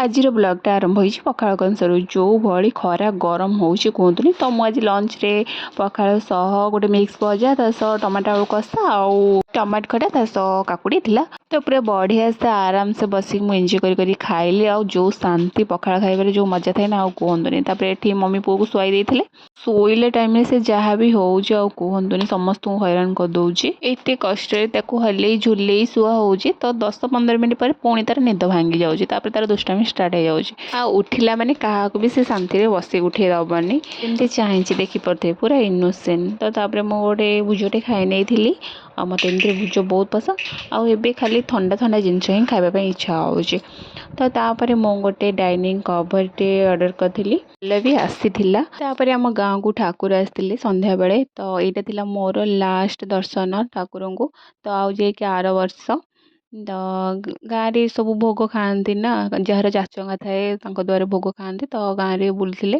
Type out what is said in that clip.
आजिर ब्लॉगटा आरंभ होइछि पखाळ कंसरू जो भली खरा गरम होउछि कहतुनी तो मु आज लंच रे पखाळ सह गोटे मिक्स भजा ता सह टमाटो आलू कषा आउ टमाट खटा ता सह काकुडी थिला तो पूरा बढ़िया से आराम से बसी मु एंजॉय करी खाइली आउ जो शांति पखाळ खाइबारे जो मजा थाए ना आउ कहतुनी तापर एठी मम्मी पुओ को सुआई देथिले शोइले टाइम रे से जहाँ भी होउछि आउ कहतुनी समस्त हैरान कर दउछि एते कष्ट रे ताको हल्ले झुल्ले सुआ होउछि तो 10-15 मिनिट पर पुणी तार निद भांगी जाउछि तापर तार दुष्टामी स्टार्ट हो जाउछि आ उठिला माने काहाको भी से शांति रे बसी उठे दबनी एमती चाहिए देखि पड़थे पूरा इनोसेंट तो तापर मु गोटे भुजटे खाई नहीं थिली आ मते एमती भुज बहुत पसंद आउ एबे खाली ठंडा ठंडा जिनिस ही खाइबा पे इच्छा होउछि तो तापर मु गोटे डाइनिंग कवर टे ऑर्डर करथिली ले भी आसीथिला तापर हम गाँव को ठाकुर आस्थिले संध्या बेले तो एटा थिला मोर लास्ट दर्शन ठाकुर को तो आउ जे के आर वर्ष तो गाँव रे सब भोग खाआंती ना जार जाचंगा थाए तांको द्वारा भोग खाआंती तो गाँव रे बुलथिले